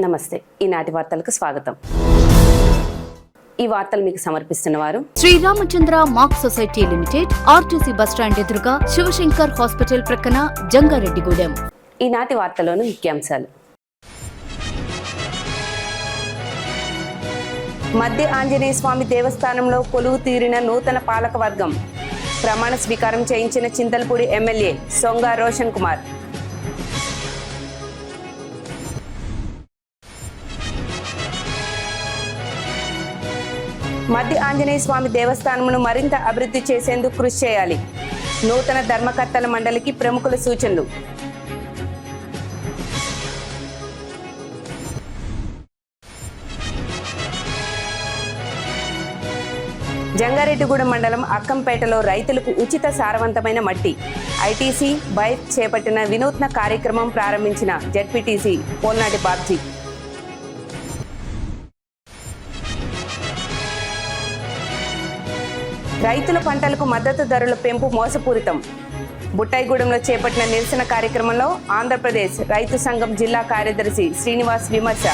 నమస్తే. ఈనాటి వార్తలకు స్వాగతం. ఈ వార్తలు మీకు సమర్పిస్తున్న వారు Sriramachandra mark society limited, RTC bus stand ఎదురుగా, శివశంకర్ హాస్పిటల్ ప్రక్కన, జంగారెడ్డిగూడెం. ఈనాటి వార్తలోని ముఖ్యాంశాలు. మధ్య ఆంజనేయ స్వామి దేవస్థానంలో కొలువు తీరిన నూతన పాలక వర్గం. ప్రమాణ స్వీకారం చేయించిన చింతలపూడి ఎమ్మెల్యే సొంగ రోషన్ కుమార్. మధ్య ఆంజనేయ స్వామి దేవస్థానమును మరింత అభివృద్ధి చేసేందుకు కృషి చేయాలి. నూతన ధర్మకర్తల మండలికి ప్రముఖుల సూచనలు. జంగారెడ్డిగూడెం మండలం అక్కంపేటలో రైతులకు ఉచిత సారవంతమైన మట్టి. ఐటీసీ బైక్ చేపట్టిన వినూత్న కార్యక్రమం ప్రారంభించిన జెడ్పీటీసీ పోల్నాటి బాబ్జీ. రైతుల పంటలకు మద్దతు ధరల పెంపు మోసపూరితం. బుట్టాయిగూడెంలో చేపట్టిన నిరసన కార్యక్రమంలో ఆంధ్రప్రదేశ్ రైతు సంఘం జిల్లా కార్యదర్శి శ్రీనివాస్ విమర్శ.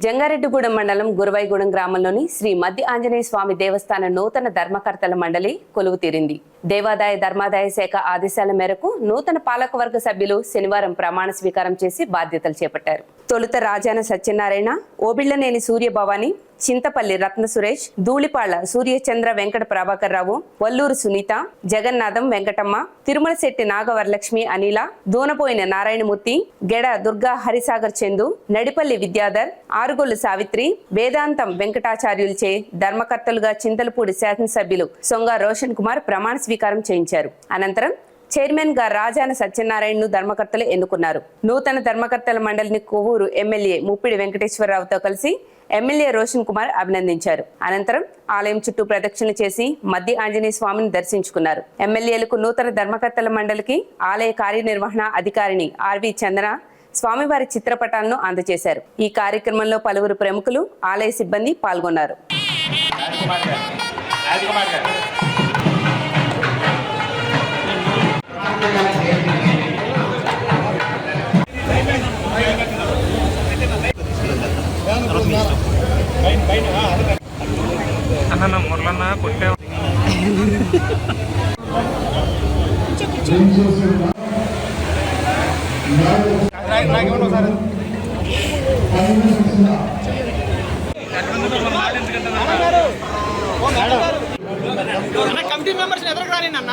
జంగారెడ్డిగూడెం మండలం గురవైగూడెం గ్రామంలోని శ్రీ మధ్య ఆంజనేయ స్వామి దేవస్థాన నూతన ధర్మకర్తల మండలి కొలువు తీరింది. దేవాదాయ ధర్మాదాయ శాఖ ఆదేశాల మేరకు నూతన పాలకవర్గ సభ్యులు శనివారం ప్రమాణ స్వీకారం చేసి బాధ్యతలు చేపట్టారు. తొలుత రాజాన సత్యనారాయణ, ఓబిళ్లనేని సూర్యభవాని, చింతపల్లి రత్న సురేష్, ధూళిపాళ్ల సూర్యచంద్ర వెంకట ప్రభాకర్ రావు, వల్లూరు సునీత, జగన్నాథం వెంకటమ్మ, తిరుమలశెట్టి నాగవరలక్ష్మి అనిల, దూనపోయిన నారాయణమూర్తి, గెడ దుర్గా హరిసాగర్ చందు, నడిపల్లి విద్యాధర్, ఆరుగొల్లు సావిత్రి, వేదాంతం వెంకటాచార్యులచే ధర్మకర్తలుగా చింతలపూడి శాసనసభ్యులు సొంగ రోషన్ కుమార్ ప్రమాణ స్వీకారం చేయించారు. అనంతరం చైర్మన్ గా రాజాన సత్యనారాయణను ధర్మకర్తలు ఎన్నుకున్నారు. నూతన ధర్మకర్తల మండలిని కొవ్వూరు ఎమ్మెల్యే ముప్పిడి వెంకటేశ్వరరావుతో కలిసి ఎమ్మెల్యే రోషన్ కుమార్ అభినందించారు. అనంతరం ఆలయం చుట్టూ ప్రదక్షిణలు చేసి మధ్య ఆంజనేయ స్వామిని దర్శించుకున్నారు. ఎమ్మెల్యేలకు నూతన ధర్మకర్తల మండలికి ఆలయ కార్యనిర్వహణ అధికారిని ఆర్వి చందన స్వామివారి చిత్రపటాలను అందజేశారు. ఈ కార్యక్రమంలో పలువురు ప్రముఖులు, ఆలయ సిబ్బంది పాల్గొన్నారు. అన్న మురళన్న కొట్టే కమిటీ మెంబర్స్ ఎదురు రాని అన్న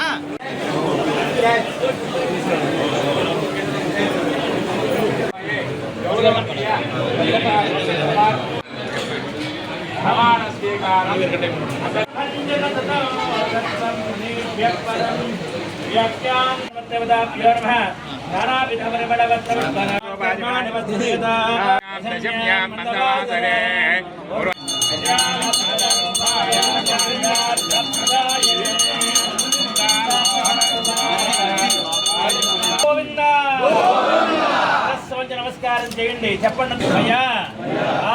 నమస్కారం చేయండి, చెప్పండి. అయ్యా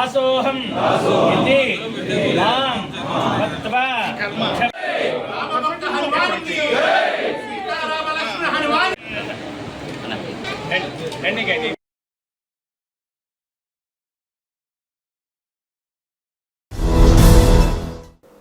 ఆసోహం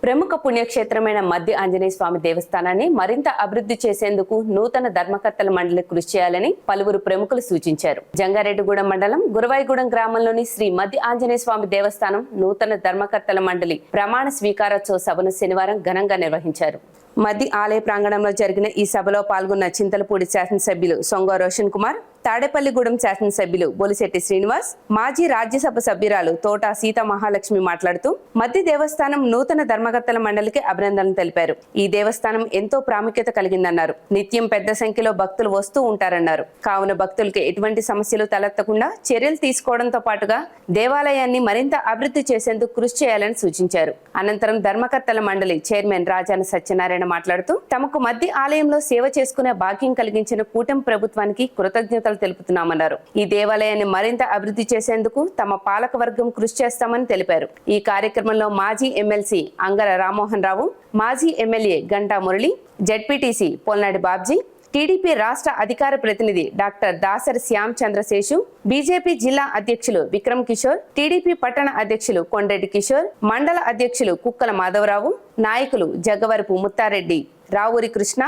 ప్రముఖ పుణ్యక్షేత్రమైన మధ్య ఆంజనేయ స్వామి దేవస్థానాన్ని మరింత అభివృద్ధి చేసేందుకు నూతన ధర్మకర్తల మండలి కృషి చేయాలని పలువురు ప్రముఖులు సూచించారు. జంగారెడ్డిగూడెం మండలం గురవైగూడెం గ్రామంలోని శ్రీ మధ్య ఆంజనేయ స్వామి దేవస్థానం నూతన ధర్మకర్తల మండలి ప్రమాణ స్వీకారోత్సవ సభను శనివారం ఘనంగా నిర్వహించారు. మధ్య ఆలయ ప్రాంగణంలో జరిగిన ఈ సభలో పాల్గొన్న చింతలపూడి శాసనసభ్యులు సొంగ రోషన్ కుమార్, తాడేపల్లిగూడెం శాసనసభ్యులు బొలిశెట్టి శ్రీనివాస్, మాజీ రాజ్యసభ సభ్యురాలు తోట సీతా మహాలక్ష్మి మాట్లాడుతూ మధ్య దేవస్థానం నూతన ధర్మకర్తల మండలికి అభినందనలు తెలిపారు. ఈ దేవస్థానం ఎంతో ప్రాముఖ్యత కలిగిందన్నారు. నిత్యం పెద్ద సంఖ్యలో భక్తులు వస్తూ ఉంటారన్నారు. కావున భక్తులకి ఎటువంటి సమస్యలు తలెత్తకుండా చర్యలు తీసుకోవడంతో పాటుగా దేవాలయాన్ని మరింత అభివృద్ధి చేసేందుకు కృషి చేయాలని సూచించారు. అనంతరం ధర్మకర్తల మండలి చైర్మన్ రాజాన సత్యనారాయణ మాట్లాడుతూ తమకు మధ్య ఆలయంలో సేవ చేసుకునే భాగ్యం కలిగించిన కూటమి ప్రభుత్వానికి కృతజ్ఞతలు తెలుపుతున్నామన్నారు. ఈ దేవాలయాన్ని మరింత అభివృద్ధి చేసేందుకు తమ పాలక వర్గం కృషి చేస్తామని తెలిపారు. ఈ కార్యక్రమంలో మాజీ ఎమ్మెల్సీ అంగర రామ్మోహన్ రావు, మాజీ MLA Ganta Murali, ZPTC Polnati Babji, TDP రాష్ట్ర అధికార ప్రతినిధి డాక్టర్ దాసరి శ్యామ్ చంద్రశేషు, బీజేపీ జిల్లా అధ్యక్షులు విక్రమ్ కిషోర్, టీడీపీ పట్టణ అధ్యక్షులు కొండ్రెడ్డి కిషోర్, మండల అధ్యక్షులు కుక్కల మాధవరావు, నాయకులు జగ్గవరపు ముత్తారెడ్డి, రావూరి కృష్ణ,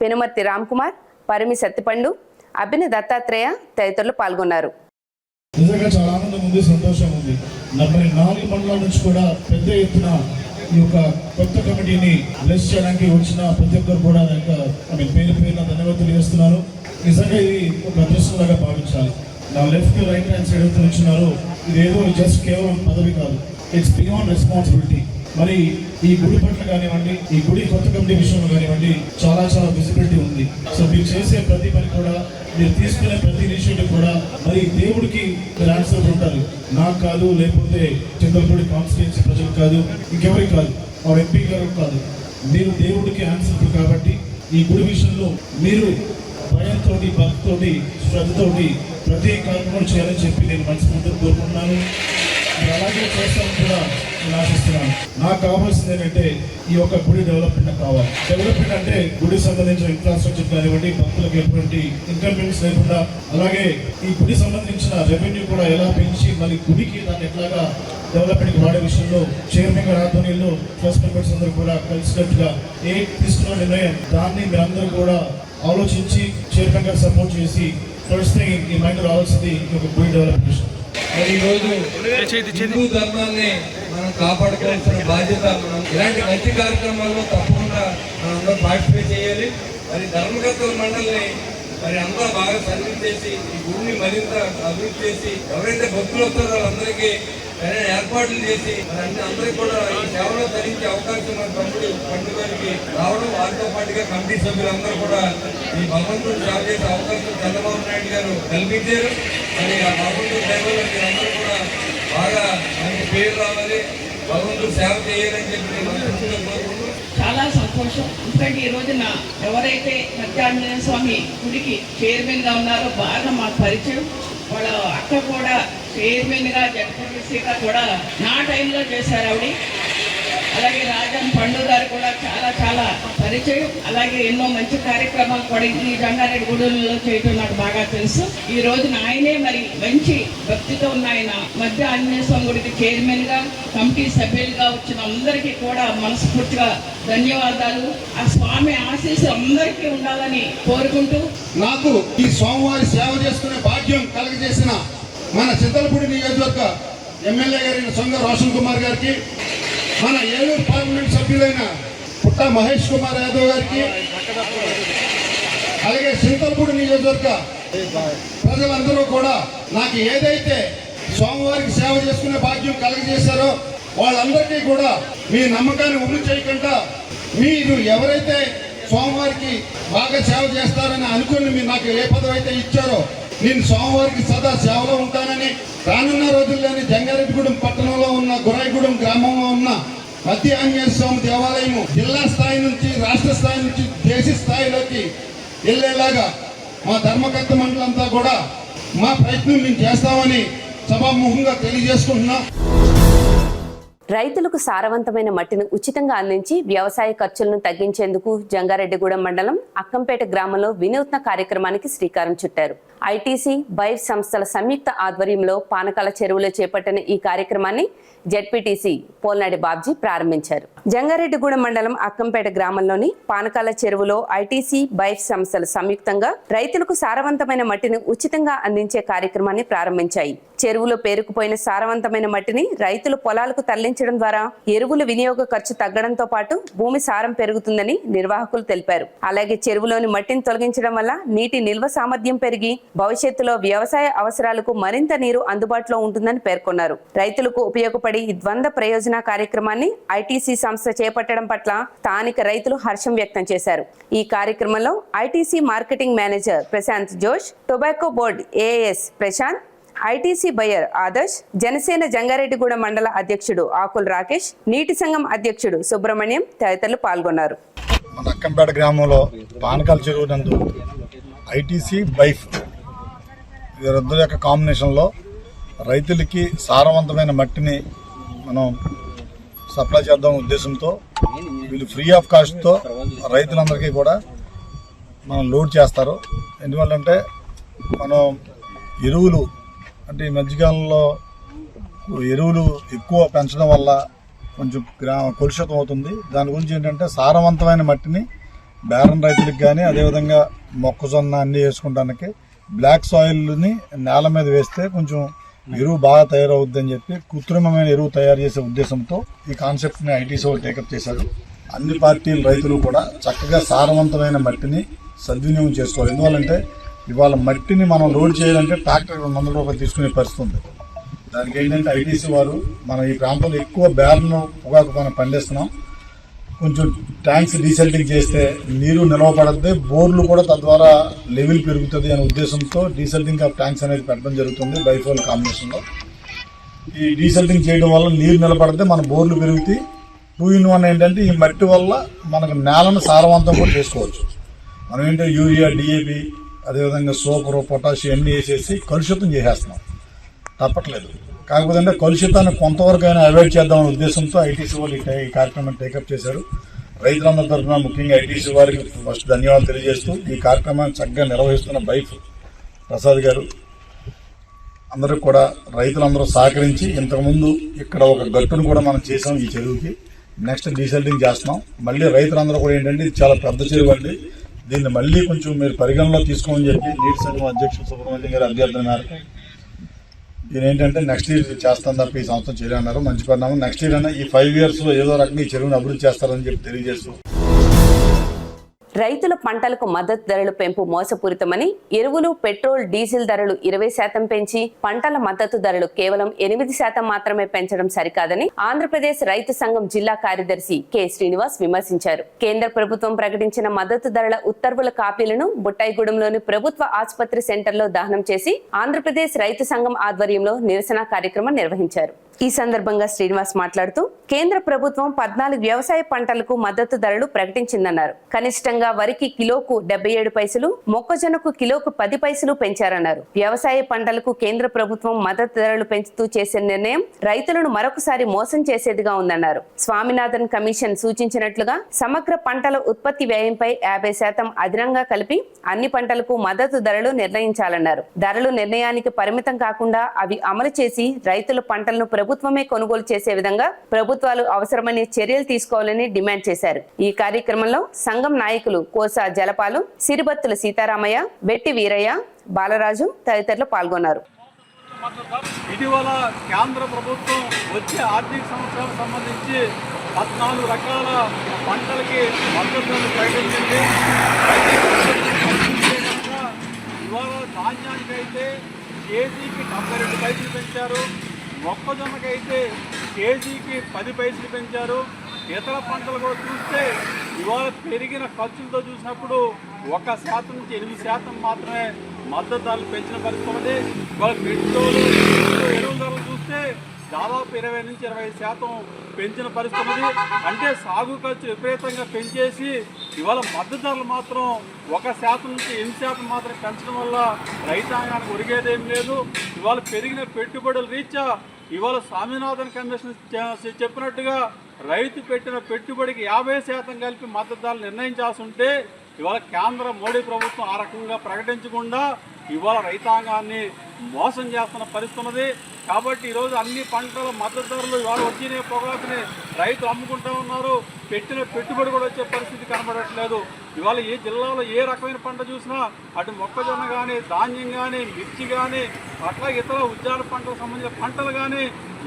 పెనుమర్తి రామ్కుమార్, పరిమి సత్తిపండు, అభిన దత్తాత్రేయ తదితరులు పాల్గొన్నారు. నిజంగా చాలా ఆనందం ఉంది, సంతోషం ఉంది. 44 మండలాల నుంచి కూడా పెద్ద ఎత్తున ఈ యొక్క కొత్త కమిటీని బ్లెస్ చేయడానికి వచ్చిన ప్రతి ఒక్కరు కూడా పేరు ధన్యవాదాలు తెలియజేస్తున్నాను. నిజంగా ఇది ఒక అదృష్టంలాగా భావించాలి. నా లెఫ్ట్ రైట్ హ్యాండ్ సైడ్ అయితే వచ్చినారు, ఇదేదో జస్ట్ కేవలం పదవి కాదు, ఇట్స్ బియాండ్ రెస్పాన్సిబిలిటీ. మరి ఈ గుడి పట్ల కానివ్వండి, ఈ గుడి కొత్త కమిటీ విషయంలో కానివ్వండి చాలా విజిబిలిటీ ఉంది. సో మీరు చేసే ప్రతి పని కూడా, మీరు తీసుకునే ప్రతి ఇనిషియేటివ్ కూడా మరి దేవుడికి మీరు ఆన్సర్ ఉంటారు. నాకు కాదు, లేకపోతే చింతలపూడి కాన్స్టిట్యున్సీ ప్రజలకు కాదు, ఇంకెవరికి కాదు, మా ఎంపీ గారు కాదు, మీరు దేవుడికి ఆన్సర్. కాబట్టి ఈ గుడి విషయంలో మీరు భయంతో, భక్తితోటి, శ్రద్ధతోటి ప్రతి కార్యక్రమం చేయాలని చెప్పి నేను మనస్ఫూర్తిగా కోరుకుంటున్నాను. అలాగే చేస్తామని కూడా నేను ఆశిస్తున్నాను. నాకు కావాల్సింది ఏంటంటే ఈ యొక్క గుడి డెవలప్మెంట్ కావాలి. డెవలప్మెంట్ అంటే గుడికి సంబంధించిన ఇన్ఫ్రాస్ట్రక్చర్ కానివ్వండి, భక్తులకు ఎటువంటి ఇన్కన్వీనియన్స్ లేకుండా, అలాగే ఈ గుడి సంబంధించిన రెవెన్యూ కూడా ఎలా పెంచి మరి గుడికి దాన్ని ఎట్లాగా డెవలప్మెంట్కి వాడే విషయంలో చైర్మన్ గారి ఆధ్వర్యంలో ట్రస్ట్ మెంబర్స్ అందరూ కూడా కలిసినట్టుగా తీసుకున్న నిర్ణయం, దాన్ని మీరందరూ కూడా ఆలోచించి చైర్మన్ గారు సపోర్ట్ చేసి ఫస్ట్ థింగ్ ఈ మైండ్ రావాల్సింది ఒక గుడి డెవలప్మెంట్. మరి ఈరోజు హిందూ ధర్మాన్ని మనం కాపాడుకోవాల్సిన బాధ్యత, మనం ఇలాంటి మంచి కార్యక్రమాల్లో తప్పకుండా మనం పార్టిసిపేట్ చేయాలి. మరి ధర్మకర్తల మండలిని మరి అంతా బాగా సర్వీస్ చేసి ఈ గుడిని మరింత అభివృద్ధి చేసి ఎవరైతే భక్తులు వస్తారో వాళ్ళందరికీ ఏర్పాట్లు చేసి మరి అందరికీ కూడా ఈ సేవలో ధరించే అవకాశం మన తమ్ముడు పండుగ గారికి రావడం, వారితో పాటుగా కమిటీ సభ్యులందరూ కూడా ఈ భగవంతుడు సేవ చేసే అవకాశం చంద్రబాబు నాయుడు గారు కల్పించారు. మరి ఆ భగవంతుడు సేవలో మీరందరూ కూడా బాగా మంచి పేరు రావాలి, భగవంతుడు సేవ చేయాలని చెప్పి నేను మనస్ఫూర్తిగా కోరుకుంటున్నాను. చాలా సంతోషం. ఎందుకంటే ఈ రోజున ఎవరైతే మధ్య ఆంజనేయ స్వామి గుడికి చైర్మన్ గా ఉన్నారో బాగా మాకు పరిచయం. వాళ్ళ అక్క కూడా చైర్మన్ గా, జడ్పీటీసీగా కూడా నా టైంలో చేశారు ఆవిడ. అలాగే రాజన్ పండు గారు కూడా చాలా పరిచయం. అలాగే ఎన్నో మంచి కార్యక్రమాలు కూడా ఈ జంగారెడ్డి గుడిలో చేయటం నాకు బాగా తెలుసు. ఈ రోజున ఆయనే మరి మంచి భక్తితో ఉన్న ఆయన మధ్య ఆంజనేయ స్వామి గుడికి చైర్మన్ గా, కమిటీ సభ్యులుగా వచ్చిన అందరికీ కూడా మనస్ఫూర్తిగా ధన్యవాదాలు. ఆ స్వామి ఆశీస్సు అందరికీ ఉండాలని కోరుకుంటూ, నాకు ఈ స్వామివారి సేవ చేసుకునే భాగ్యం కలగజేసిన మన చింతలపూడి నియోజకవర్గ ఎమ్మెల్యే గారైన సొంగ రోషన్ కుమార్ గారికి, మన ఏలూరు పార్లమెంట్ సభ్యులైన పుట్ట మహేష్ కుమార్ యాదవ్ గారికి, అలాగే చింతలపూడి నియోజకవర్గ ప్రజలందరూ కూడా నాకు ఏదైతే స్వామివారికి సేవ చేసుకునే భాగ్యం కలగజేశారో వాళ్ళందరికీ కూడా మీ నమ్మకాన్ని ఉమ్ము చేయకుండా, మీరు ఎవరైతే స్వామివారికి బాగా సేవ చేస్తారని అనుకుని మీరు నాకు ఏ పదవి అయితే ఇచ్చారో నేను స్వామివారికి సదా సేవలో ఉంటానని, రానున్న రోజుల్లోని జంగారెడ్డిగూడెం పట్టణంలో ఉన్న గురాయిగూడెం గ్రామంలో ఉన్న మధ్య ఆంజనేయ స్వామి దేవాలయము జిల్లా స్థాయి నుంచి, రాష్ట్ర స్థాయి నుంచి దేశ స్థాయిలోకి వెళ్ళేలాగా మా ధర్మకర్త మండలంతా కూడా మా ప్రయత్నం మేము చేస్తామని సభాముఖంగా తెలియజేసుకుంటున్నాం. రైతులకు సారవంతమైన మట్టిని ఉచితంగా అందించి వ్యవసాయ ఖర్చులను తగ్గించేందుకు జంగారెడ్డిగూడెం మండలం అక్కంపేట గ్రామంలో వినూత్న కార్యక్రమానికి శ్రీకారం చుట్టారు. ఐటీసీ, బైఫ్ సంస్థల సంయుక్త ఆధ్వర్యంలో పానకాల చెరువులో చేపట్టిన ఈ కార్యక్రమాన్ని జెడ్పీటీసీ పోల్నాడి బాబ్జీ ప్రారంభించారు. జంగారెడ్డిగూడెం మండలం అక్కంపేట గ్రామంలోని పానకాల చెరువులో ఐటీసీ, బైఫ్ సంస్థలు సంయుక్తంగా రైతులకు సారవంతమైన మట్టిని ఉచితంగా అందించే కార్యక్రమాన్ని ప్రారంభించాయి. చెరువులో పేరుకుపోయిన సారవంతమైన మట్టిని రైతులు పొలాలకు తరలించడం ద్వారా ఎరువుల వినియోగ ఖర్చు తగ్గడంతో పాటు భూమి సారం పెరుగుతుందని నిర్వాహకులు తెలిపారు. అలాగే చెరువులోని మట్టిని తొలగించడం వల్ల నీటి నిల్వ సామర్థ్యం పెరిగి భవిష్యత్తులో వ్యవసాయ అవసరాలకు మరింత నీరు అందుబాటులో ఉంటుందని పేర్కొన్నారు. రైతులకు ఉపయోగపడి ఈ ద్వంద్వ ప్రయోజన కార్యక్రమాన్ని ఐటీసీ సంస్థ చేపట్టడం పట్ల స్థానిక రైతులు హర్షం వ్యక్తం చేశారు. ఈ కార్యక్రమంలో ITC marketing manager Prashanth Josh, tobacco board AS Prashanth, ITC buyer Adarsh, Janasena Jangareddygudem మండల అధ్యక్షుడు ఆకుల్ రాకేష్, నీటి సంఘం అధ్యక్షుడు సుబ్రహ్మణ్యం తదితరులు పాల్గొన్నారు. మన అక్కంపేట గ్రామంలో పానకాల చెరువు నందు ఐటీసీ, బైఫ్ వీరిద్దరి యొక్క కాంబినేషన్లో రైతులకి సారవంతమైన మట్టిని మనం సప్లై చేద్దాం ఉద్దేశంతో వీళ్ళు ఫ్రీ ఆఫ్ కాస్ట్తో రైతులందరికీ కూడా మనం లోడ్ చేస్తారు. ఎందువల్లంటే మనం ఎరువులు అంటే ఈ మధ్యకాలంలో ఎరువులు ఎక్కువ పెంచడం వల్ల కొంచెం కలుషితం అవుతుంది. దాని గురించి ఏంటంటే సారవంతమైన మట్టిని బేరం రైతులకు కానీ అదేవిధంగా మొక్కజొన్న అన్నీ వేసుకోవడానికి బ్లాక్ సాయిల్ని నేల మీద వేస్తే కొంచెం ఎరువు బాగా తయారవుద్దని చెప్పి కృత్రిమమైన ఎరువు తయారు చేసే ఉద్దేశంతో ఈ కాన్సెప్ట్ని ఐటీసీ వాళ్ళు టేకప్ చేశారు. అన్ని పార్టీల రైతులు కూడా చక్కగా సారవంతమైన మట్టిని సద్వినియోగం చేసుకోవాలి. ఎందువల్లంటే ఇవాళ మట్టిని మనం లోడ్ చేయాలంటే ట్రాక్టర్ 200 రూపాయలు తీసుకునే పరిస్థితి ఉంది. దానికి ఏంటంటే ఐటీసీ వారు మన ఈ ప్రాంతంలో ఎక్కువ బేరను పొగాకు మనం పండిస్తున్నాం. కొంచెం ట్యాంక్స్ డీసెల్టింగ్ చేస్తే నీరు నిలవపడద్ది, బోర్లు కూడా తద్వారా లెవెల్ పెరుగుతుంది అనే ఉద్దేశంతో డీసెల్టింగ్ ఆఫ్ ట్యాంక్స్ అనేది పెట్టడం జరుగుతుంది బైఫోల్ కాంబినేషన్లో. ఈ డీసెల్టింగ్ చేయడం వల్ల నీరు నిలబడితే మన బోర్లు పెరుగుతాయి. 2-in-1 ఏంటంటే ఈ మట్టి వల్ల మనకు నేలను సారవంతం కూడా చేసుకోవచ్చు. మనం ఏంటంటే యూరియా, డిఏపి, అదేవిధంగా సూపర్, పొటాషియం అన్నీ వేసేసి కలుషితం చేసేస్తున్నాం. తప్పట్లేదు. కాకపోతే అంటే కలుషితాన్ని కొంతవరకు అయినా అవాయిడ్ చేద్దామనే ఉద్దేశంతో ఐటీసీ వాళ్ళు ఈ కార్యక్రమాన్ని టేకప్ చేశారు. రైతులందరి తరఫున ముఖ్యంగా ఐటీసీ వారికి ఫస్ట్ ధన్యవాదాలు తెలియజేస్తూ ఈ కార్యక్రమాన్ని చక్కగా నిర్వహిస్తున్న బైఫ్ ప్రసాద్ గారు అందరూ కూడా రైతులందరూ సహకరించి ఇంతకుముందు ఇక్కడ ఒక గట్టును కూడా మనం చేసాం ఈ చెరువుకి. నెక్స్ట్ డీసెల్టింగ్ చేస్తున్నాం. మళ్ళీ రైతులందరూ కూడా ఏంటంటే ఇది చాలా పెద్ద చెరువు అండి, దీన్ని మళ్ళీ కొంచెం మీరు పరిగణలో తీసుకోమని చెప్పి నీటి సంఘం అధ్యక్షుడు సుబ్రహ్మణ్యం గారి అభ్యర్థన మేరకు దీని ఏంటంటే నెక్స్ట్ ఇయర్ చేస్తాను తప్ప ఈ సంవత్సరం చేయలేన్నారు. మంచి పరిణామం. నెక్స్ట్ ఇయర్ అయినా ఈ 5 years ఏదో రకంగా ఈ చెరువుని అభివృద్ధి చేస్తారని చెప్పి తెలియజేస్తూ రైతుల పంటలకు మద్దతు ధరలు పెంపు మోసపూరితమని ఎరువులు, పెట్రోల్, డీజిల్ ధరలు 20% పెంచి పంటల మద్దతు ధరలు కేవలం 8% మాత్రమే పెంచడం సరికాదని ఆంధ్రప్రదేశ్ రైతు సంఘం జిల్లా కార్యదర్శి కె శ్రీనివాస్ విమర్శించారు. కేంద్ర ప్రభుత్వం ప్రకటించిన మద్దతు ధరల ఉత్తర్వుల కాపీలను బుట్టాయిగూడెంలోని ప్రభుత్వ ఆసుపత్రి సెంటర్లో దహనం చేసి ఆంధ్రప్రదేశ్ రైతు సంఘం ఆధ్వర్యంలో నిరసన కార్యక్రమం నిర్వహించారు. ఈ సందర్భంగా శ్రీనివాస్ మాట్లాడుతూ కేంద్ర ప్రభుత్వం 14 వ్యవసాయ పంటలకు మద్దతు ధరలు ప్రకటించిందన్నారు. కనిష్టంగా వరికి కిలోకు 77 పైసలు, మొక్కజొన్నకు కిలోకు 10 పైసలు పెంచారన్నారు. వ్యవసాయ పంటలకు కేంద్ర ప్రభుత్వం మద్దతు ధరలు పెంచుతూ చేసే నిర్ణయం రైతులను మరొకసారి మోసం చేసేదిగా ఉందన్నారు. స్వామినాథన్ కమిషన్ సూచించినట్లుగా సమగ్ర పంటల ఉత్పత్తి వ్యయంపై 50% అదనంగా కలిపి అన్ని పంటలకు మద్దతు ధరలు నిర్ణయించాలన్నారు. ధరలు నిర్ణయానికి పరిమితం కాకుండా అవి అమలు చేసి రైతుల పంటలను ప్రభుత్వమే కొనుగోలు చేసే విధంగా ప్రభుత్వాలు అవసరమైన చర్యలు తీసుకోవాలని డిమాండ్ చేశారు. ఈ కార్యక్రమంలో సంఘం నాయకులు కోసా జలపాలు, సిరిబత్తుల సీతారామయ్య, వెట్టి వీరయ్య, బాలరాజు తదితరులు పాల్గొన్నారు. ఇటీవల కేంద్ర ప్రభుత్వం వచ్చే ఆర్థిక సంవత్సరాలకు సంబంధించి 14 రకాల పంటలకి మద్దతులను ప్రకటించింది. ఇవాళ ధాన్యానికైతే కేజీకి 72 పైసలు పెంచారు, మొక్కజొన్నకైతే కేజీకి 10 పైసలు పెంచారు. ఇతర పంటలు కూడా చూస్తే ఇవాళ పెరిగిన ఖర్చులతో చూసినప్పుడు 1% నుంచి 8% మాత్రమే మద్దతు ధరలు పెంచిన పరిస్థితి ఉంది. ఇవాళ పెట్రోలు, ఎరువుల ధరలు చూస్తే దాదాపు 20 నుంచి 25% పెంచిన పరిస్థితి ఉంది. అంటే సాగు ఖర్చు విపరీతంగా పెంచేసి ఇవాళ మద్దతు ధరలు మాత్రం 1% నుంచి 8% మాత్రం పెంచడం వల్ల రైతాంగానికి ఒరిగేదేం లేదు. ఇవాళ పెరిగిన పెట్టుబడుల రీత్యా ఇవాళ స్వామినాథన్ కమిషన్ చెప్పినట్టుగా రైతు పెట్టిన పెట్టుబడికి 50% కలిపి మద్దతు ధరలు నిర్ణయించాల్సి ఉంటే ఇవాళ కేంద్ర మోడీ ప్రభుత్వం ఆ రకంగా ప్రకటించకుండా ఇవాళ రైతాంగాన్ని మోసం చేస్తున్న పరిస్థితి ఉన్నది. కాబట్టి ఈరోజు అన్ని పంటల మద్దతు ధరలు ఇవాళ వచ్చిన పొగాకుని రైతులు అమ్ముకుంటూ ఉన్నారు. పెట్టిన పెట్టుబడి కూడా వచ్చే పరిస్థితి కనబడట్లేదు. ఇవాళ ఏ జిల్లాలో ఏ రకమైన పంట చూసినా అటు మొక్కజొన్న కానీ, ధాన్యం కానీ, మిర్చి కానీ, అట్లా ఇతర ఉద్యాన పంటలకు సంబంధించిన పంటలు కానీ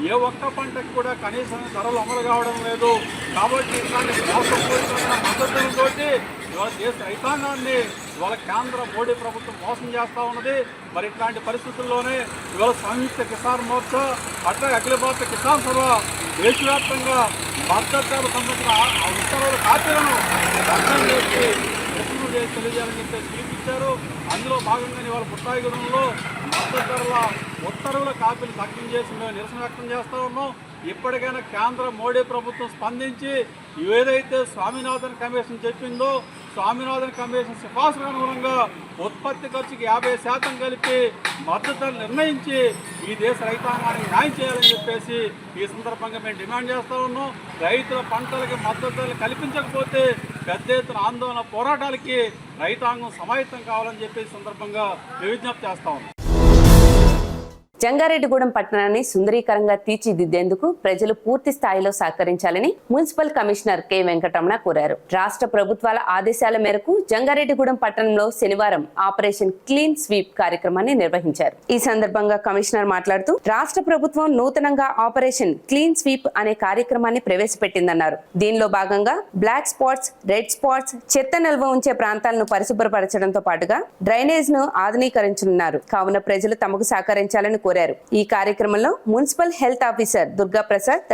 ఏ ఒక్క పంటకు కూడా కనీసం ధరలు అమలు కావడం లేదు. కాబట్టి ఇట్లాంటి మోసపూరితమైన మద్దతు ధరలతోటి ఇవాళ దేశ రైతాంగాన్ని ఇవాళ కేంద్ర మోడీ ప్రభుత్వం మోసం చేస్తూ ఉన్నది. మరి ఇట్లాంటి పరిస్థితుల్లోనే ఇవాళ సంయుక్త కిసాన్ మోర్చా, అట్లా అఖిల భారత కిసాన్ సభ దేశవ్యాప్తంగా మద్దతు ధరలకు సంబంధించిన ఉత్తర్వుల కాపీలను దర్శనం చేసి నిరసన చేసి తెలియజేయాలని చెప్పేసి పిలిపించారు. అందులో భాగంగానే ఇవాళ బుట్టాయిగూడెంలో మద్దతు ధరల ఉత్తర్వుల కాపీలు దగ్ధం చేసి మేము నిరసన వ్యక్తం చేస్తూ ఉన్నాం. ఇప్పటికైనా కేంద్ర మోడీ ప్రభుత్వం స్పందించి ఏదైతే స్వామినాథన్ కమిషన్ చెప్పిందో స్వామినాథన్ కమిషన్ సిఫార్సులకు అనుగుణంగా ఉత్పత్తి ఖర్చుకి 50% కలిపి మద్దతు నిర్ణయించి ఈ దేశ రైతాంగానికి న్యాయం చేయాలని చెప్పేసి ఈ సందర్భంగా మేము డిమాండ్ చేస్తూ ఉన్నాం. రైతుల పంటలకి మద్దతు కల్పించకపోతే పెద్ద ఎత్తున ఆందోళన పోరాటాలకి రైతాంగం సమాయత్తం కావాలని చెప్పి సందర్భంగా విజ్ఞప్తి చేస్తా ఉన్నాం. జంగారెడ్డిగూడెం పట్టణాన్ని సుందరీకరంగా తీర్చిదిద్దేందుకు ప్రజలు పూర్తి స్థాయిలో సహకరించాలని మున్సిపల్ కమిషనర్ కె వెంకటరమణ కోరారు. రాష్ట్ర ప్రభుత్వాల ఆదేశాల మేరకు జంగారెడ్డిగూడెం పట్టణంలో శనివారం ఆపరేషన్ క్లీన్ స్వీప్ కార్యక్రమాన్ని నిర్వహించారు. ఈ సందర్భంగా కమిషనర్ మాట్లాడుతూ రాష్ట్ర ప్రభుత్వం నూతనంగా ఆపరేషన్ క్లీన్ స్వీప్ అనే కార్యక్రమాన్ని ప్రవేశపెట్టిందన్నారు. దీనిలో భాగంగా బ్లాక్ స్పాట్స్, రెడ్ స్పాట్స్, చెత్త నిల్వ ఉంచే ప్రాంతాలను పరిశుభ్రపరచడంతో పాటుగా డ్రైనేజ్ ను ఆధునీకరించనున్నారు. కావున ప్రజలు తమకు సహకరించాలని కోరారు. ఈ కార్యక్రమంలో municipal health officer Durga Prasad,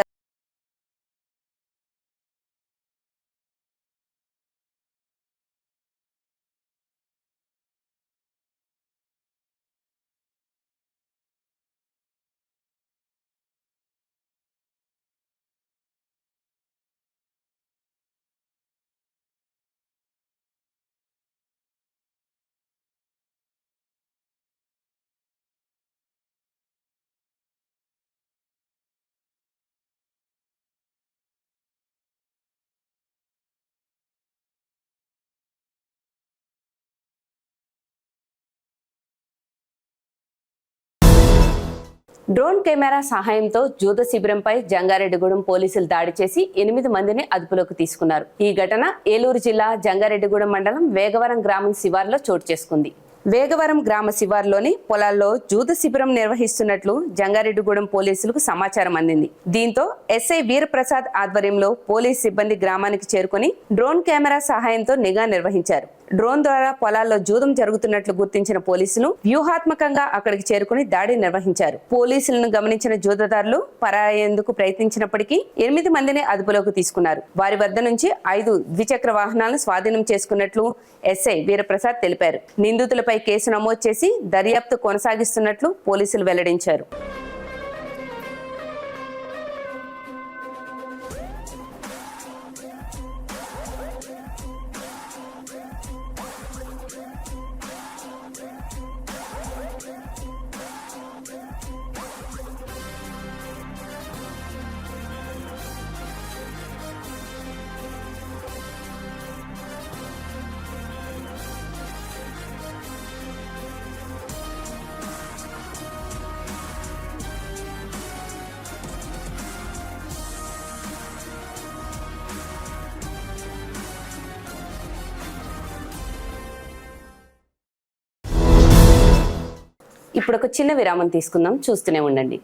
drone camera సహాయంతో జూద శిబిరంపై జంగారెడ్డిగూడెం పోలీసులు దాడి చేసి 8 మందిని అదుపులోకి తీసుకున్నారు. ఈ ఘటన ఏలూరు జిల్లా జంగారెడ్డిగూడెం మండలం వేగవరం గ్రామం శివార్లో చోటు చేసుకుంది. వేగవరం గ్రామ శివార్లోని పొలాల్లో జూద శిబిరం నిర్వహిస్తున్నట్లు జంగారెడ్డిగూడెం పోలీసులకు సమాచారం అందింది. దీంతో ఎస్ఐ వీరప్రసాద్ ఆధ్వర్యంలో పోలీస్ సిబ్బంది గ్రామానికి చేరుకుని డ్రోన్ కెమెరా సహాయంతో నిఘా నిర్వహించారు. డ్రోన్ ద్వారా పొలాల్లో జూదం జరుగుతున్నట్లు గుర్తించిన పోలీసులు వ్యూహాత్మకంగా అక్కడికి చేరుకుని దాడి నిర్వహించారు. పోలీసులను గమనించిన జూదదారులు పరాయేందుకు ప్రయత్నించినప్పటికీ 8 మందిని అదుపులోకి తీసుకున్నారు. వారి వద్ద నుంచి 5 ద్విచక్ర వాహనాలను స్వాధీనం చేసుకున్నట్లు ఎస్ఐ వీరప్రసాద్ తెలిపారు. నిందితులపై కేసు నమోదు చేసి దర్యాప్తు కొనసాగిస్తున్నట్లు పోలీసులు వెల్లడించారు. ఇప్పుడు ఒక చిన్న విరామం తీసుకుందాం, చూస్తూనే ఉండండి.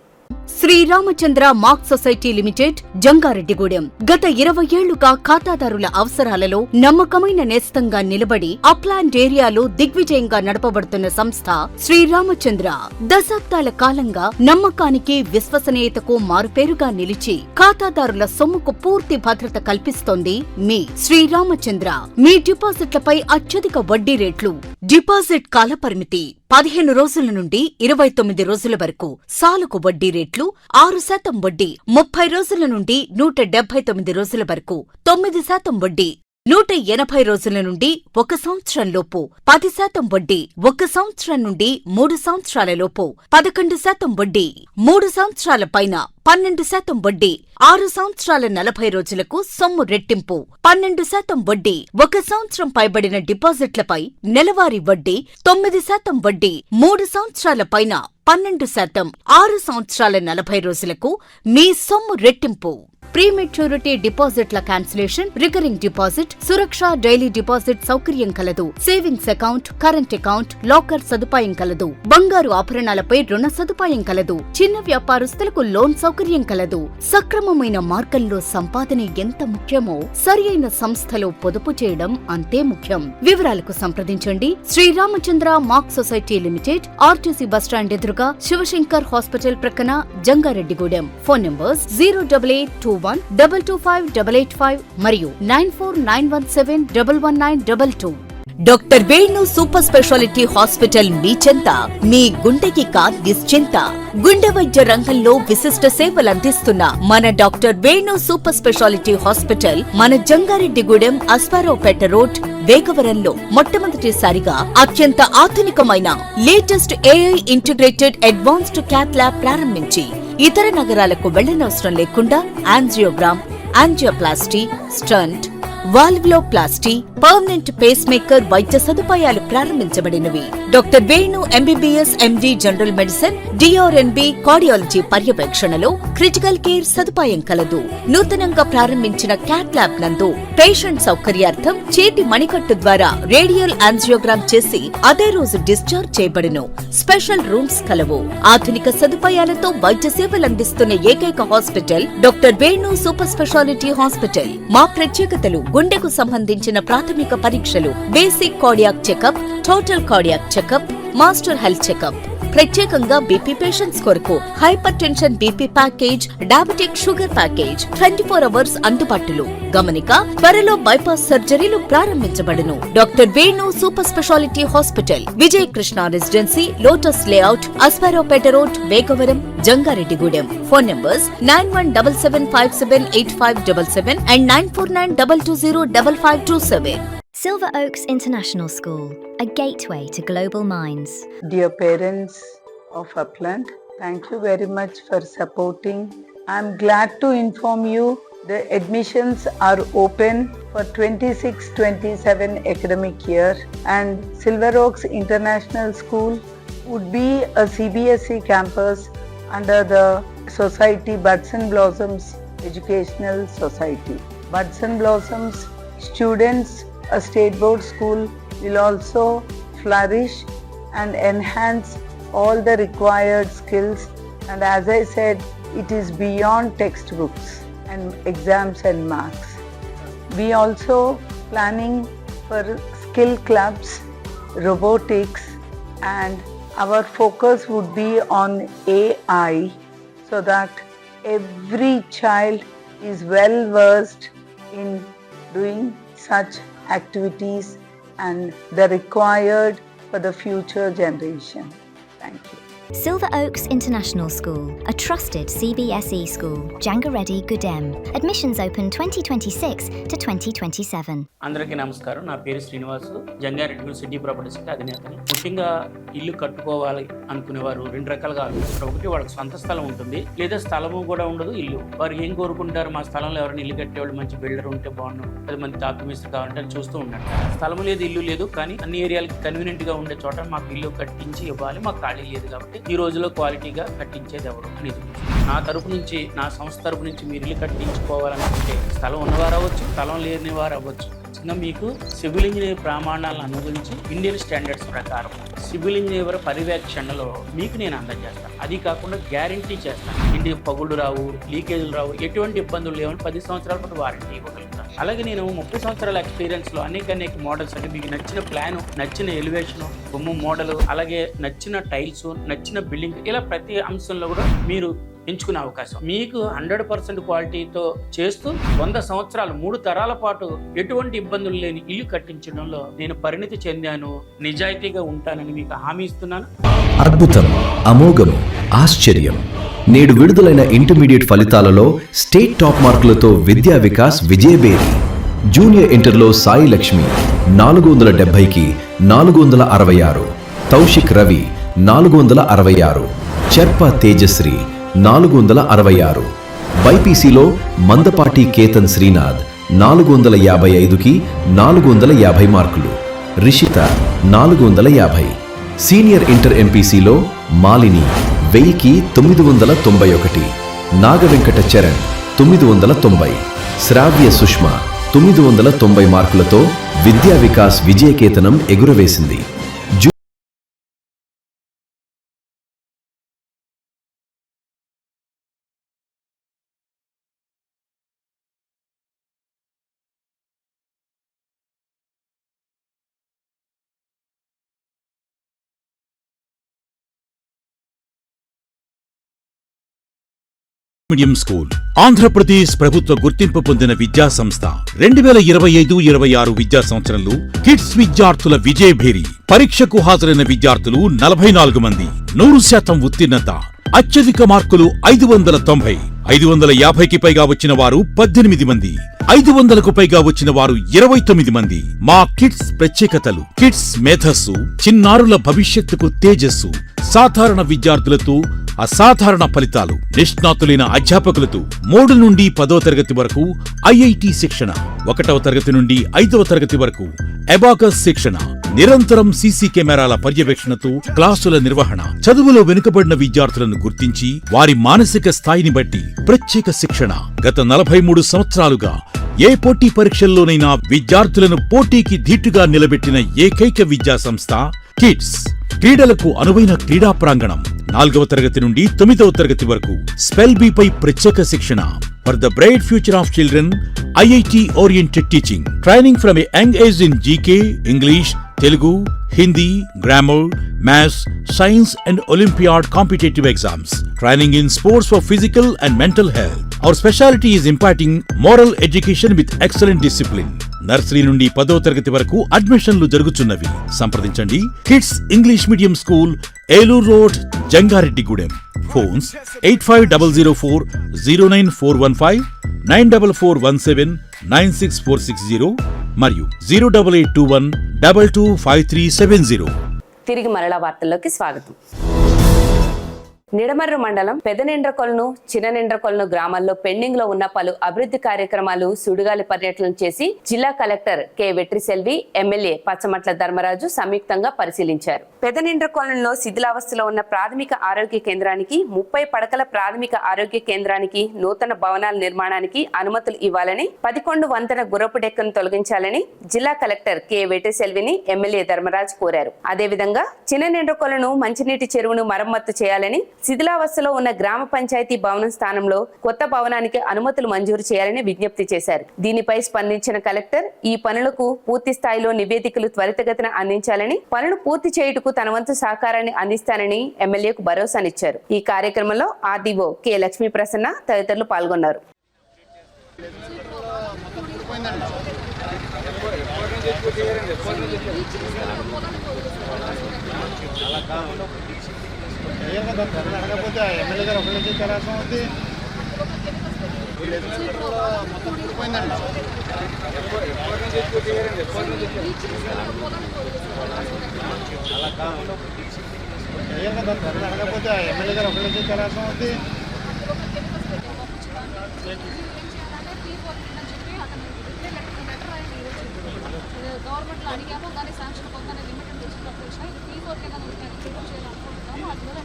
Sriramachandra mark society limited Jangareddygudem గత 20 ఏళ్లుగా ఖాతాదారుల అవసరాలలో నమ్మకమైన నేస్తంగా నిలబడి అప్లాండ్ ఏరియాలో దిగ్విజయంగా నడపబడుతున్న సంస్థ శ్రీరామచంద్ర. దశాబ్దాల కాలంగా నమ్మకానికి, విశ్వసనీయతకు మారుపేరుగా నిలిచి ఖాతాదారుల సొమ్ముకు పూర్తి భద్రత కల్పిస్తోంది మీ శ్రీరామచంద్ర. మీ డిపాజిట్లపై అత్యధిక వడ్డీ రేట్లు, డిపాజిట్ కాలపరిమితి 15 రోజుల నుండి 29 రోజుల వరకు, సాలుకు వడ్డీ రేట్లు 6% వడ్డీ, 30 రోజుల నుండి 179 రోజుల వరకు 9% వడ్డీ, 180 రోజుల నుండి 1 సంవత్సరం లోపు 10% వడ్డీ, 1 సంవత్సరం నుండి 3 సంవత్సరాల లోపు 11% వడ్డీ, 3 సంవత్సరాల పైన 12% వడ్డీ, 6 సంవత్సరాల 40 రోజులకు సొమ్ము రెట్టింపు 12% వడ్డీ, 1 సంవత్సరం పైబడిన డిపాజిట్లపై నెలవారీ వడ్డీ 9% వడ్డీ, 3 సంవత్సరాల పైన 12%, 6 సంవత్సరాల 40 రోజులకు మీ సొమ్ము రెట్టింపు. ప్రీమెచ్యూరిటీ డిపాజిట్ల క్యాన్సిలేషన్, రికరింగ్ డిపాజిట్, సురక్ష డైలీ డిపాజిట్ సౌకర్యం కలదు. Savings account, current account, locker సదుపాయం కలదు. బంగారు ఆభరణాలపై రుణ సదుపాయం కలదు. చిన్న వ్యాపారస్తులకు లోన్ సౌకర్యం కలదు. సక్రమమైన మార్గంలో సంపాదన ఎంత ముఖ్యమో సరియైన సంస్థలో పొదుపు చేయడం అంతే ముఖ్యం. వివరాలకు సంప్రదించండి. Sriramachandra mark society limited, RTC bus stand ఎదురుగా, శివశంకర్ హాస్పిటల్ ప్రక్కన, జంగారెడ్డిగూడెం. ఫోన్ నంబర్స్ 08821225885 మరియు 9491711922. Doctor Venu super speciality hospital మీ చెంత. మీ గుండెకి నిశ్చింత. గుండె వైద్య రంగంలో విశిష్ట సేవలందిస్తున్న మన doctor Venu super speciality hospital మన జంగారెడ్డిగూడెం, అశ్వారావుపేట రోడ్, వేగవరంలో మొట్టమొదటిసారిగా అత్యంత ఆధునికమైన latest AI integrated advanced cath lab ప్రారంభించి ఇతర నగరాలకు వెళ్లనవసరం లేకుండా angiogram, angioplasty, stent, valvuloplasty, permanent pacemaker వైద్య సదుపాయాలు ప్రారంభించబడినవి. Doctor Venu MBBS MD general medicine, DRNB cardiology పర్యవేక్షణలో క్రిటికల్ కేర్ సదుపాయం కలదు. నూతనంగా ప్రారంభించిన క్యాట్ ల్యాబ్ నందు పేషెంట్ సౌకర్యార్థం చేతి మణికట్టు ద్వారా రేడియల్ యాంజియోగ్రామ్ చేసి అదే రోజు డిశ్చార్జ్ చేయబడును. స్పెషల్ రూమ్స్ కలవు. ఆధునిక సదుపాయాలతో వైద్య సేవలందిస్తున్న ఏకైక hospital doctor Venu super speciality hospital. మా ప్రత్యేకతలు: గుండెకు సంబంధించిన ప్రాథమిక పరీక్షలు, basic cardiac checkup, total cardiac checkup, master health checkup. ప్రత్యేకంగా బీపీ పేషెంట్స్ కొరకు hypertension BP package, diabetic sugar package 24 hours అందుబాటులో. గమనిక: త్వరలో బైపాస్ సర్జరీలు ప్రారంభించబడును. Doctor Venu super speciality hospital, Vijaya Krishna residency, lotus layout, Asparopeta road, Vegavaram, Jangareddygudem. Phone numbers 9177578577 and 9492205527. Silver Oaks International School, a gateway to global minds. Dear parents of Upland, thank you very much for supporting. I'm glad to inform you the admissions are open for 26-27 academic year, and Silver Oaks International School would be a CBSE campus under the society Buds and Blossoms Educational Society. Buds and Blossoms students, a state board school, will also flourish and enhance all the required skills, and as I said, it is beyond textbooks and exams and marks. We also planning for skill clubs, robotics, and our focus would be on AI, so that every child is well versed in doing such activities and the required for the future generation. Thank you. Silver Oaks International School, a trusted CBSE school. Jangareddy Gudem. Admissions open 2026 to 2027. అందరికీ నమస్కారం. నా పేరు Srinivasu, Jangareddy city ప్రాపర్టీస్కి అధినేతని. ముఖ్యంగా ఇల్లు కట్టుకోవాలి అనుకునేవారు రెండు రకాలుగా ఆలోచిస్తారు. ఒకటి, వాళ్ళకి సొంత స్థలం ఉంటుంది, లేదా స్థలము కూడా ఉండదు, ఇల్లు. వారు ఏం కోరుకుంటారు? మా స్థలంలో ఎవరైనా ఇల్లు కట్టేవాళ్ళు మంచి బిల్డర్ ఉంటే బాగుండు, 10 మంది డాక్యుమెంట్స్ కావాలంటే చూస్తూ ఉంటారు. స్థలం లేదు, ఇల్లు లేదు, కానీ అన్ని ఏరియాలకి కన్వీనియంట్ గా ఉండే చోట మాకు ఇల్లు కట్టించి ఇవ్వాలి, మాకు ఖాళీ లేదు కాబట్టి ఈ రోజులో క్వాలిటీగా కట్టించేది ఎవరు అనేది. నా తరపు నుంచి, నా సంస్థ తరపు నుంచి మీరు ఇల్లు కట్టించుకోవాలనుకుంటే స్థలం ఉన్నవారు అవ్వచ్చు, స్థలం లేని వారు అవ్వచ్చు. మీకు సివిల్ ఇంజనీర్ ప్రమాణాలను అనుగురించి ఇండియన్ స్టాండర్డ్స్ ప్రకారం సివిల్ ఇంజనీర్ పర్యవేక్షణలో మీకు నేను అందజేస్తాను. అది కాకుండా గ్యారంటీ చేస్తాను, ఇంటికి పగుళ్ళు రావు, లీకేజీలు రావు, ఎటువంటి ఇబ్బందులు లేవని 10 సంవత్సరాల పాటు వారంటీ ఇవ్వగలుగుతాను. అలాగే నేను 30 సంవత్సరాల ఎక్స్పీరియన్స్లో అనేక మోడల్స్, అంటే మీకు నచ్చిన ప్లాను, నచ్చిన ఎలివేషను, బొమ్మ మోడల్, అలాగే నచ్చిన టైల్స్, నచ్చిన బిల్డింగ్, ఇలా ప్రతి అంశంలో కూడా మీరు ఎంచుకునే అవకాశం. మీకు 100% క్వాలిటీతో చేస్తూ 100 సంవత్సరాలు 3 తరాల పాటు ఎటువంటి ఇబ్బందులు లేని ఇల్లు కట్టించడంలో నేను పరిణితి చెందాను, నిజాయితీగా ఉంటానని మీకు హామీ ఇస్తున్నాను. అద్భుతం, అమోఘం, ఆశ్చర్యం. నేడు విడుదలైన ఇంటర్మీడియట్ ఫలితాలలో స్టేట్ టాప్ మార్కులతో విద్యా వికాస్ విజయబేరి. జూనియర్ ఇంటర్లో సాయి లక్ష్మి 470కి 466, తౌషిక్ రవి 466, చర్ప తేజశ్రీ 466, బైపీసీలో మందపాటి కేతన్ శ్రీనాథ్ 455కి 450 మార్కులు, రిషిత 450, సీనియర్ ఇంటర్ ఎంపీసీలో మాలిని 1000కి 991, నాగవెంకట చరణ్ 990, శ్రావ్య సుష్మ 990 మార్కులతో విద్యా వికాస్ విజయకేతనం ఎగురవేసింది. మీడియం స్కూల్ ఆంధ్రప్రదేశ్ ప్రభుత్వ గుర్తింపు పొందిన విద్యా సంస్థ. 2025-26 విద్యా సంవత్సరంలో కిడ్స్ విద్యార్థుల విజయభేరి. పరీక్షకు హాజరైన విద్యార్థులు 44 మంది, 100% ఉత్తీర్ణత, అత్యధిక మార్కులు 590. 550కి పైగా వచ్చిన వారు 18 మంది, 500కు పైగా వచ్చిన వారు 29 మంది. మా కిడ్స్ ప్రత్యేకతలు: కిడ్స్ మేధస్సు, చిన్నారుల భవిష్యత్తుకు తేజస్సు, సాధారణ విద్యార్థులతో అసాధారణ ఫలితాలు, నిష్ణాతులైన అధ్యాపకులతో 3 నుండి 10వ తరగతి వరకు ఐఐటి శిక్షణ, 1వ తరగతి నుండి 5వ తరగతి వరకు అబాకస్ శిక్షణ, నిరంతరం సీసీ కెమెరాల పర్యవేక్షణతో క్లాసుల నిర్వహణ, చదువులో వెనుకబడిన విద్యార్థులను గుర్తించి వారి మానసిక స్థాయిని బట్టి ప్రత్యేక శిక్షణ. గత 43 సంవత్సరాలుగా ఏ పోటీ పరీక్షల్లోనైనా విద్యార్థులను పోటీకి ధీటుగా నిలబెట్టిన ఏకైక విద్యా సంస్థ కిడ్స్. క్రీడలకు అనువైన క్రీడా ప్రాంగణం, 4వ తరగతి నుండి 9వ తరగతి వరకు స్పెల్ బి పై ప్రత్యేక శిక్షణ. For the bright future of children, IIT oriented teaching, training from a young age in GK, English, Telugu, Hindi, grammar, maths, science and Olympiad competitive exams. Training in sports for physical and mental health. Our specialty is imparting moral education with excellent discipline. Nursery నుండి 10వ తరగతి వరకు అడ్మిషన్లు జరుగుతున్నవి. సంప్రదించండి kids English medium school, Eluru road, Jangareddygudem. Phones 8500409415, 9441796460 మరియు 08821225370. తిరిగి మరలా వార్తల్లోకి స్వాగతం. నిడమర్రు మండలం పెదనిండ్రకొలను, చిన్ననిండ్రకొలను గ్రామాల్లో పెండింగ్ లో ఉన్న పలు అభివృద్ధి కార్యక్రమాలు సుడిగాలి పర్యటన చేసి జిల్లా collector K Vetriselvi, MLA Pachamatla Dharmaraju సంయుక్తంగా పరిశీలించారు. పెదనిండ్రకొలంలో శిథిలావస్థలో ఉన్న ప్రాథమిక ఆరోగ్య కేంద్రానికి, 30 పడకల ప్రాథమిక ఆరోగ్య కేంద్రానికి నూతన భవనాల నిర్మాణానికి అనుమతులు ఇవ్వాలని, 11 వంతెన గుర్రపు డెక్కను తొలగించాలని జిల్లా కలెక్టర్ కె వెట్రిసెల్విని ఎమ్మెల్యే ధర్మరాజు కోరారు. అదేవిధంగా చిన్ననిండ్రకొలను మంచినీటి చెరువును మరమ్మత్తు చేయాలని, శిథిలావస్థలో ఉన్న గ్రామ పంచాయతీ భవనం స్థానంలో కొత్త భవనానికి అనుమతులు మంజూరు చేయాలని విజ్ఞప్తి చేశారు. దీనిపై స్పందించిన కలెక్టర్ ఈ పనులకు పూర్తి స్థాయిలో నివేదికలు త్వరితగతిన అందించాలని, పనులు పూర్తి చేయుటకు తన వంతు సహకారాన్ని అందిస్తానని ఎమ్మెల్యేకు భరోసానిచ్చారు. ఈ కార్యక్రమంలో ఆర్డీఓ కె లక్ష్మీ ప్రసన్న తదితరులు పాల్గొన్నారు. అడగకపోతే ఎమ్మెల్యే గారు ఒకళ్ళు చేయాల్సిన ఉంది. మొత్తం ఊడిపోయిందండి. అడగకపోతే ఎమ్మెల్యే గారు ఒకళ్ళు చేయాల్సిన ఉంది. గవర్నమెంట్ లో అడిగాము, దాని శాంక్షన్ పొందని లిమిటెడ్ వచ్చినప్పుడు వచ్చినాయి. P4 కింద చేయాలనుకుంటున్నాము. అది కూడా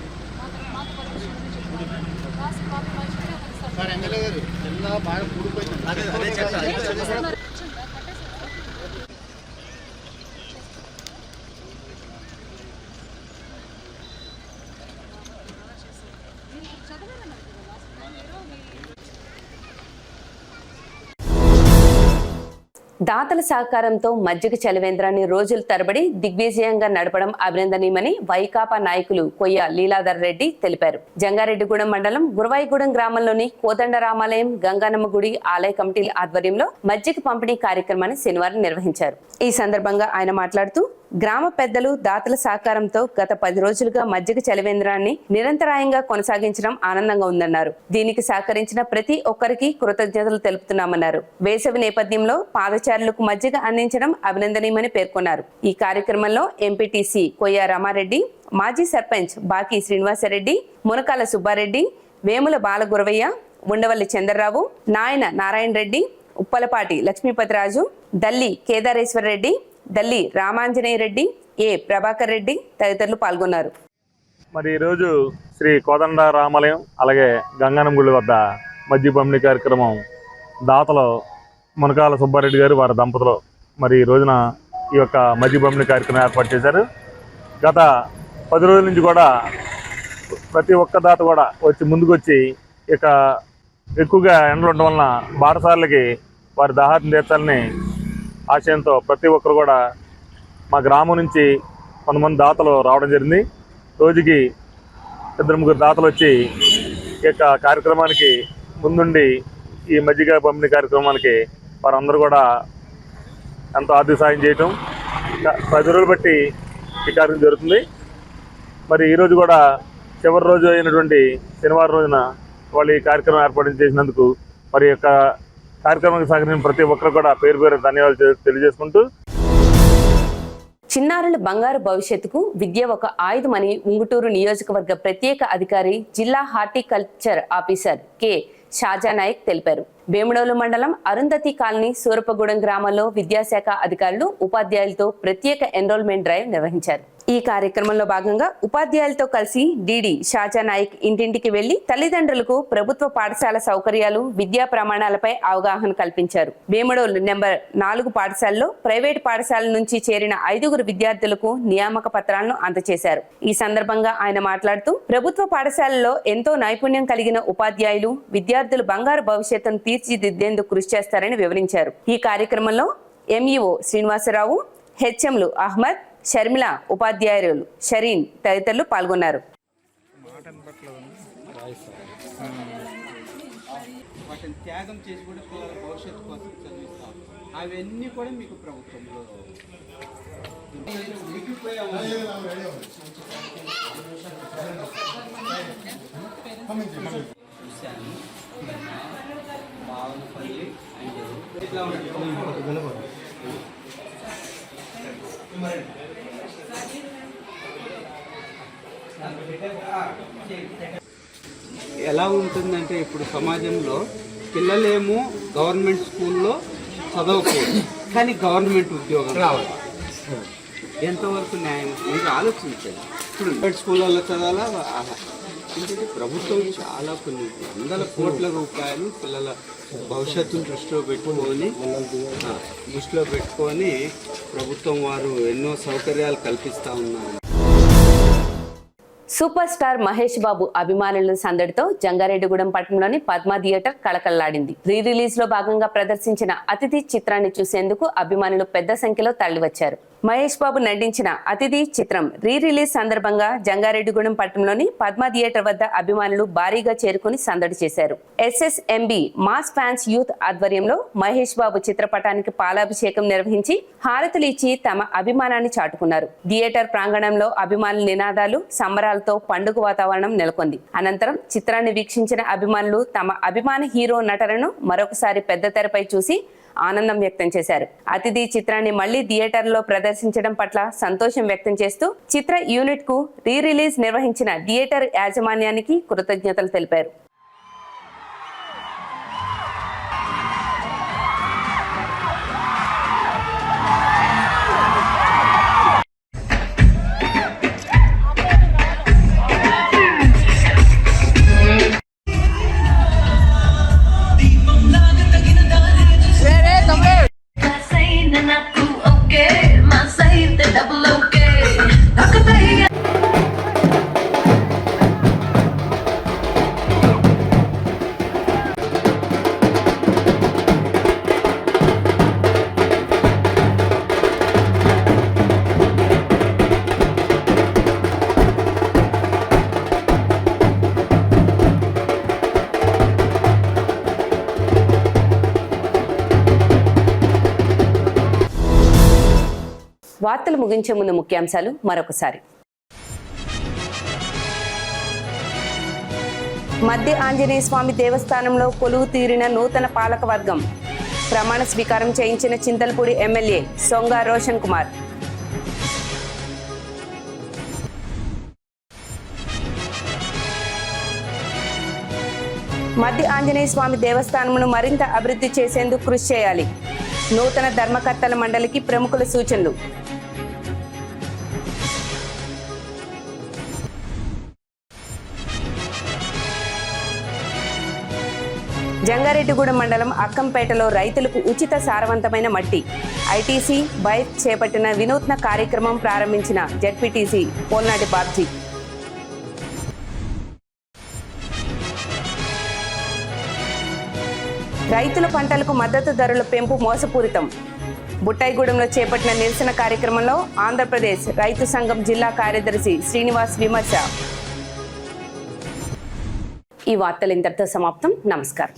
మాకు పర్మిషన్ రాసి కాపీ సార్ ఎమ్మెల్యే గారు జిల్లా బాగా కూడిపోయింది. దాతల సహకారంతో మజ్జిగ చలివేంద్రాన్ని రోజుల తరబడి దిగ్విజయంగా నడపడం అభినందనీయమని వైకాపా నాయకులు కొయ్య లీలాధర్ రెడ్డి తెలిపారు. జంగారెడ్డిగూడెం మండలం గురవాయిగూడెం గ్రామంలోని కోదండ రామాలయం, గంగానమ్మ గుడి ఆలయ కమిటీల ఆధ్వర్యంలో మజ్జిగ పంపిణీ కార్యక్రమాన్ని శనివారం నిర్వహించారు. ఈ సందర్భంగా ఆయన మాట్లాడుతూ గ్రామ పెద్దలు, దాతల సహకారంతో గత 10 రోజులుగా మజ్జిగ చలివేంద్రాన్ని నిరంతరాయంగా కొనసాగించడం ఆనందంగా ఉందన్నారు. దీనికి సహకరించిన ప్రతి ఒక్కరికి కృతజ్ఞతలు తెలుపుతున్నామన్నారు. వేసవి నేపథ్యంలో పాదచారులకు మజ్జిగ అందించడం అభినందనీయమని పేర్కొన్నారు. ఈ కార్యక్రమంలో ఎంపీటీసీ కొయ్య రామారెడ్డి, మాజీ సర్పంచ్ బాకీ శ్రీనివాసరెడ్డి, మునకాల సుబ్బారెడ్డి, వేముల బాలగురవయ్య, ఉండవల్లి చంద్రరావు, నాయన నారాయణ రెడ్డి, ఉప్పలపాటి లక్ష్మీపతిరాజు, దల్లి కేదారేశ్వర రెడ్డి, దల్లి రామాంజనేయ రెడ్డి, ఏ ప్రభాకర్ రెడ్డి తదితరులు పాల్గొన్నారు. మరి ఈరోజు శ్రీ కోదండ రామాలయం అలాగే గంగానమ్మ గుడి వద్ద మజ్జిగ పంపిణీ కార్యక్రమం దాతలో మునకాల సుబ్బారెడ్డి గారు వారి దంపతులు మరి ఈ రోజున ఈ యొక్క మజ్జిగ పంపిణీ కార్యక్రమం ఏర్పాటు చేశారు. గత 10 రోజుల నుంచి కూడా ప్రతి ఒక్క దాత కూడా ముందుకు వచ్చి ఇక ఎక్కువగా ఎండలు ఉండడం వలన బాటసార్లకి వారి దాహాన్ని తీర్చాలని ఆశయంతో ప్రతి ఒక్కరు కూడా మా గ్రామం నుంచి కొంతమంది దాతలు రావడం జరిగింది. రోజుకి 2-3 దాతలు వచ్చి ఈ యొక్క కార్యక్రమానికి ముందుండి ఈ మజ్జిగ పంపిణీ కార్యక్రమానికి వారందరూ కూడా ఎంతో ఆర్థిక సాయం చేయటం 10 రోజులు బట్టి ఈ కార్యక్రమం జరుగుతుంది. మరి ఈరోజు కూడా చివరి రోజు అయినటువంటి శనివారం రోజున వాళ్ళు ఈ కార్యక్రమం ఏర్పాటు చేసినందుకు మరి యొక్క కార్యక్రమానికి సహకరించిన ప్రతి ఒక్కరు కూడా పేరు పేరు ధన్యవాదాలు తెలియజేసుకుంటూ చిన్నారుల బంగారు భవిష్యత్తుకు విద్య ఒక ఆయుధమని ఉంగుటూరు నియోజకవర్గ ప్రత్యేక అధికారి జిల్లా హార్టికల్చర్ ఆఫీసర్ కె షాజానాయక్ తెలిపారు. భీమడోలు మండలం అరుంధతి కాలనీ సూరపగూడెం గ్రామంలో విద్యాశాఖ అధికారులు ఉపాధ్యాయులతో ప్రత్యేక ఎన్రోల్మెంట్ డ్రైవ్ నిర్వహించారు. ఈ కార్యక్రమంలో భాగంగా ఉపాధ్యాయులతో కలిసి డిడి షాజానాయక్ ఇంటింటికి వెళ్లి తల్లిదండ్రులకు ప్రభుత్వ పాఠశాల సౌకర్యాలు, విద్యా ప్రమాణాలపై అవగాహన కల్పించారు. భీమడోలు నెంబర్ 4 పాఠశాలలో ప్రైవేటు పాఠశాల నుంచి చేరిన 5 విద్యార్థులకు నియామక పత్రాలను అందజేశారు. ఈ సందర్భంగా ఆయన మాట్లాడుతూ ప్రభుత్వ పాఠశాలలో ఎంతో నైపుణ్యం కలిగిన ఉపాధ్యాయులు విద్యార్థులు బంగారు భవిష్యత్తును తీర్చిదిద్దేందుకు కృషి చేస్తారని వివరించారు. ఈ కార్యక్రమంలో ఎంఈఓ శ్రీనివాసరావు, హెచ్ఎంలు అహ్మద్, షర్మిల, ఉపాధ్యాయులు షరీన్ తదితరులు పాల్గొన్నారు. వాటిని త్యాగం చేసి కూడా పిల్లల భవిష్యత్తు కోసం చదివిస్తాం. అవన్నీ కూడా మీకు ప్రభుత్వంలో బావనపల్లి ఎలా ఉంటుందంటే ఇప్పుడు సమాజంలో పిల్లలేమో గవర్నమెంట్ స్కూల్లో చదవకూడదు, కానీ గవర్నమెంట్ ఉద్యోగం రావాలి. ఎంతవరకు న్యాయం మీరు ఆలోచించండి. ఇప్పుడు ప్రైవేట్ స్కూళ్ళల్లో చదవాలా? ఎందుకంటే ప్రభుత్వం చాలా కొన్ని వందల కోట్ల రూపాయలు పిల్లల భవిష్యత్తును దృష్టిలో పెట్టుకొని ప్రభుత్వం వారు ఎన్నో సౌకర్యాలు కల్పిస్తూ ఉన్నారు. సూపర్ స్టార్ మహేష్ బాబు అభిమానుల సందడితో జంగారెడ్డిగూడెం పట్టణంలోని పద్మ థియేటర్ కళకళలాడింది. రీ రిలీజ్ లో భాగంగా ప్రదర్శించిన అతిథి చిత్రాన్ని చూసేందుకు అభిమానులు పెద్ద సంఖ్యలో తరలివచ్చారు. మహేష్ బాబు నటించిన అతిథి చిత్రం రీ రిలీజ్ సందర్భంగా జంగారెడ్డిగూడెం పట్టణంలోని పద్మ థియేటర్ వద్ద అభిమానులు భారీగా చేరుకుని సందడి చేశారు. SSMB మాస్ ఫ్యాన్స్ యూత్ ఆధ్వర్యంలో మహేష్ బాబు చిత్రపటానికి పాలాభిషేకం నిర్వహించి హారతులు ఇచ్చి తమ అభిమానాన్ని చాటుకున్నారు. థియేటర్ ప్రాంగణంలో అభిమానుల నినాదాలు, సంబరాలతో పండుగ వాతావరణం నెలకొంది. అనంతరం చిత్రాన్ని వీక్షించిన అభిమానులు తమ అభిమాన హీరో నటనను మరొకసారి పెద్ద తెరపై చూసి ఆనందం వ్యక్తం చేశారు. అతిథి చిత్రాన్ని మళ్లీ థియేటర్లో ప్రదర్శించడం పట్ల సంతోషం వ్యక్తం చేస్తూ చిత్ర యూనిట్ కు రీ రిలీజ్ నిర్వహించిన థియేటర్ యాజమాన్యానికి కృతజ్ఞతలు తెలిపారు. వార్తలు ముగించే ముందు ముఖ్యాంశాలు మరొకసారి. మధ్య ఆంజనేయ స్వామి దేవస్థానంలో కొలువు తీరిన నూతన పాలక వర్గం. ప్రమాణ స్వీకారం చేయించిన చింతలపూడి ఎమ్మెల్యే సొంగ రోషన్ కుమార్. మధ్య ఆంజనేయ స్వామి దేవస్థానంను మరింత అభివృద్ధి చేసేందుకు కృషి చేయాలి. నూతన ధర్మకర్తల మండలికి ప్రముఖుల సూచనలు. జంగారెడ్డిగూడెం మండలం అక్కంపేటలో రైతులకు ఉచిత సారవంతమైన మట్టి. ఐటీసీ బైక్ చేపట్టిన వినూత్న కార్యక్రమం ప్రారంభించిన జెడ్పీటీసీ పోల్నాటి బాబ్జీ. రైతుల పంటలకు మద్దతు ధరల పెంపు మోసపూరితం. బుట్టాయిగూడెంలో చేపట్టిన నిరసన కార్యక్రమంలో ఆంధ్రప్రదేశ్ రైతు సంఘం జిల్లా కార్యదర్శి శ్రీనివాస్ విమర్శ. ఈ వార్తలు ఇంతటితో సమాప్తం. నమస్కారం.